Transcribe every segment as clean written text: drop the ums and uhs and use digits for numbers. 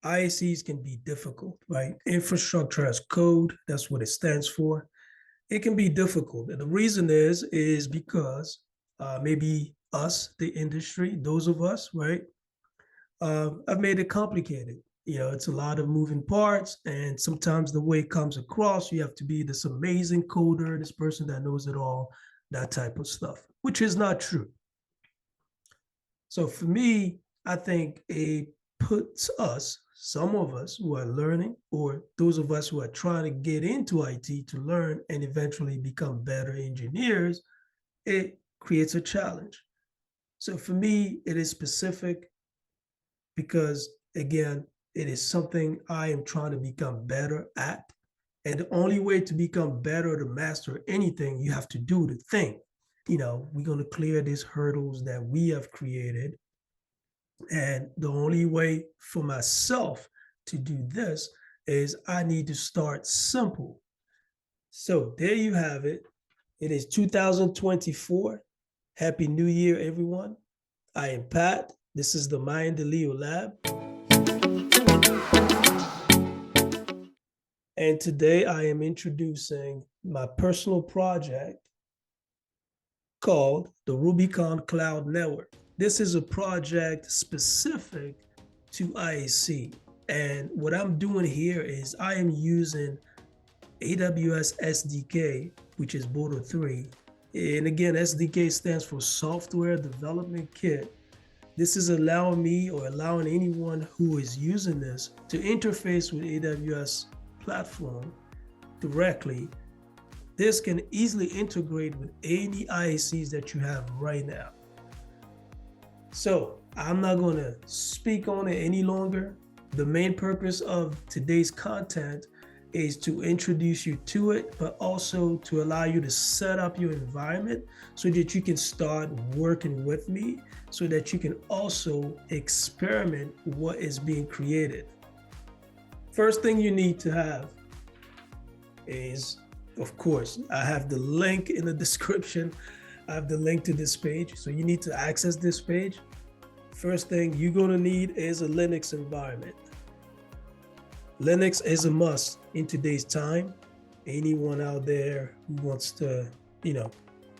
ISCs can be difficult, right? Infrastructure as code, that's what it stands for. It can be difficult. And the reason is because maybe us, the industry, those of us, right, I've made it complicated. It's a lot of moving parts, and sometimes the way it comes across, you have to be this amazing coder, this person that knows it all, that type of stuff, which is not true. So for me, I think it puts us, some of us who are learning, or those of us who are trying to get into IT to learn and eventually become better engineers, it creates a challenge. So for me, it is specific because, again, it is something I am trying to become better at. And the only way to become better, to master anything, you have to do the thing. We're going to clear these hurdles that we have created. And the only way for myself to do this is I need to start simple. So there you have it. It is 2024. Happy New Year, everyone. I am Pat. This is the Maendeleolab. And today I am introducing my personal project called the RubiconCloudNetwork. This is a project specific to IAC. And what I'm doing here is I am using AWS SDK, which is Boto3. And again, SDK stands for Software Development Kit. This is allowing me, or allowing anyone who is using this, to interface with AWS platform directly. This can easily integrate with any IACs that you have right now. So I'm not going to speak on it any longer. The main purpose of today's content is to introduce you to it, but also to allow you to set up your environment so that you can start working with me, so that you can also experiment what is being created. First thing you need to have is, of course, I have the link in the description. I have the link to this page. So you need to access this page. First thing you're going to need is a Linux environment. Linux is a must in today's time. Anyone out there who wants to,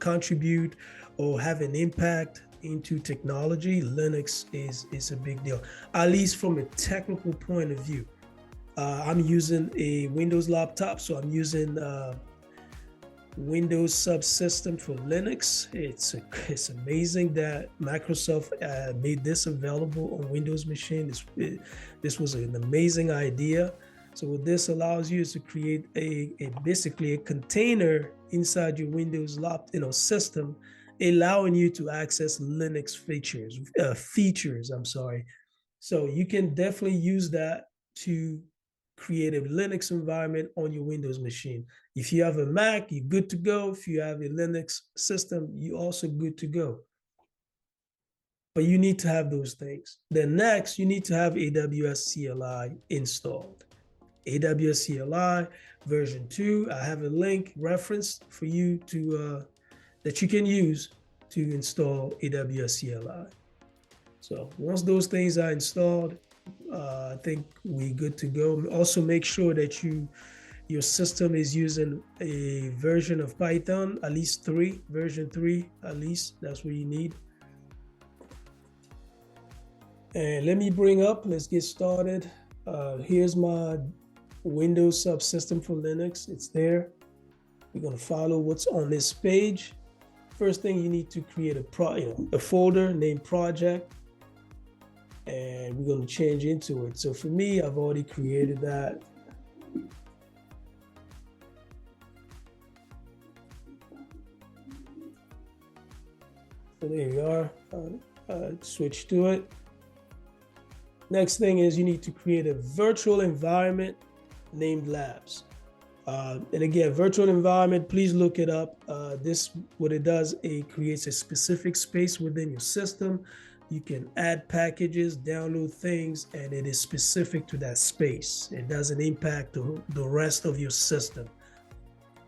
contribute or have an impact into technology, Linux is a big deal, at least from a technical point of view. I'm using a Windows laptop, so I'm using Windows subsystem for Linux. It's amazing that Microsoft made this available on Windows machine. This was an amazing idea. So what this allows you is to create basically a container inside your Windows system, allowing you to access Linux features. So you can definitely use that to create a Linux environment on your Windows machine. If you have a Mac, you're good to go. If you have a Linux system, you're also good to go. But you need to have those things. Then next, you need to have AWS CLI installed. AWS CLI version 2. I have a link referenced for you to that you can use to install AWS CLI. So once those things are installed, I think we're good to go. Also, make sure that your system is using a version of Python, at least version 3, at least. That's what you need. And let's get started. Here's my Windows subsystem for Linux. It's there. We're going to follow what's on this page. First thing, you need to create a folder named project, and we're going to change into it. So for me, I've already created that. So there you are. Switch to it. Next thing is you need to create a virtual environment named Labs. And again, virtual environment, please look it up. What it does, it creates a specific space within your system. You can add packages, download things, and it is specific to that space. It doesn't impact the rest of your system.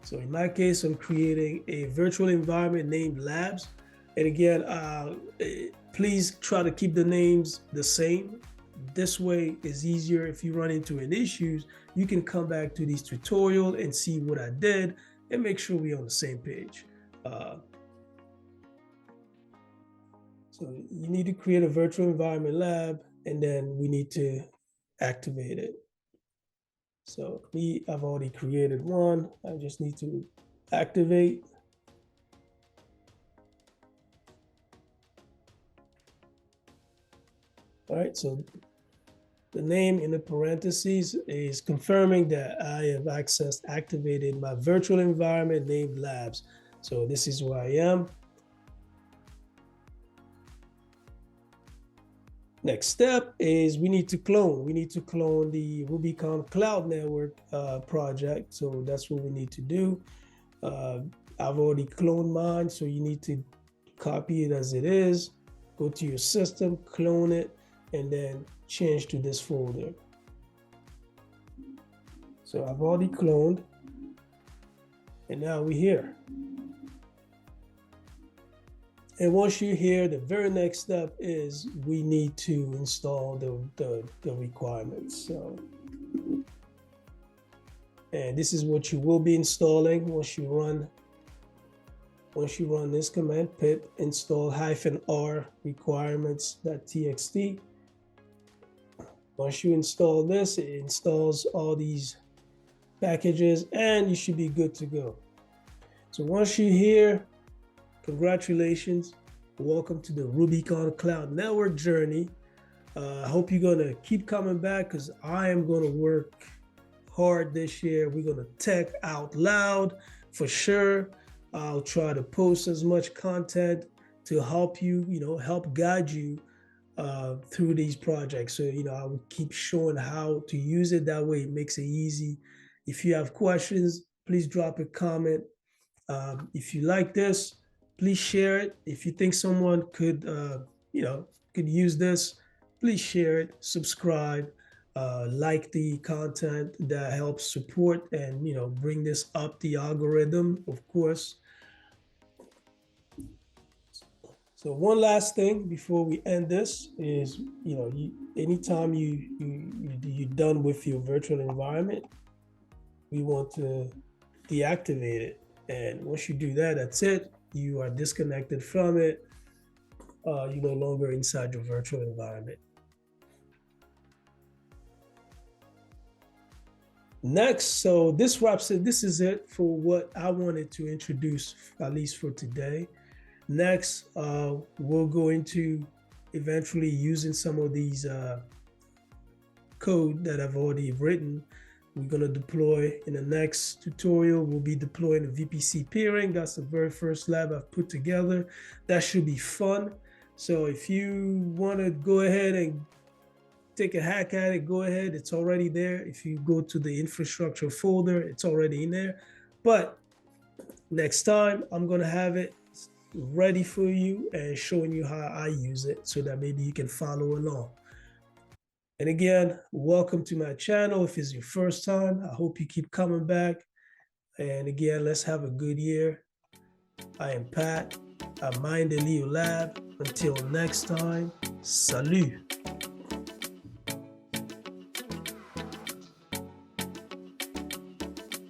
So in my case, I'm creating a virtual environment named Labs. And again, please try to keep the names the same. This way is easier. If you run into an issues, you can come back to these tutorial and see what I did and make sure we're on the same page. So you need to create a virtual environment lab, and then we need to activate it. So I've already created one. I just need to activate. All right, so the name in the parentheses is confirming that I have activated my virtual environment named labs. So this is where I am. Next step is we need to clone. We need to clone the RubiconCloudNetwork project. So that's what we need to do. I've already cloned mine, so you need to copy it as it is. Go to your system, clone it, and then change to this folder. So I've already cloned, and now we're here. And once you're here, the very next step is we need to install the requirements. So, and this is what you will be installing once you run this command, pip install -r requirements.txt. Once you install this, it installs all these packages and you should be good to go. So once you're here, congratulations. Welcome to the Rubicon Cloud Network journey. I hope you're going to keep coming back because I am going to work hard this year. We're going to tech out loud for sure. I'll try to post as much content to help you, help guide you through these projects. So, I will keep showing how to use it. That way it makes it easy. If you have questions, please drop a comment. If you like this, please share it. If you think someone could use this, please share it, subscribe, like the content. That helps support and, bring this up the algorithm, of course. So one last thing before we end this is, anytime you're done with your virtual environment, we want to deactivate it. And once you do that, that's it. You are disconnected from it. You're no longer inside your virtual environment. Next, so this wraps it. This is it for what I wanted to introduce, at least for today. Next, we'll go into eventually using some of these code that I've already written. We're going to deploy in the next tutorial. We'll be deploying the VPC peering. That's the very first lab I've put together. That should be fun. So if you want to go ahead and take a hack at it, go ahead. It's already there. If you go to the infrastructure folder, it's already in there. But next time, I'm going to have it ready for you and showing you how I use it so that maybe you can follow along. And again, welcome to my channel. If it's your first time, I hope you keep coming back. And again, let's have a good year. I am Pat at Maendeleolab. Until next time, salut.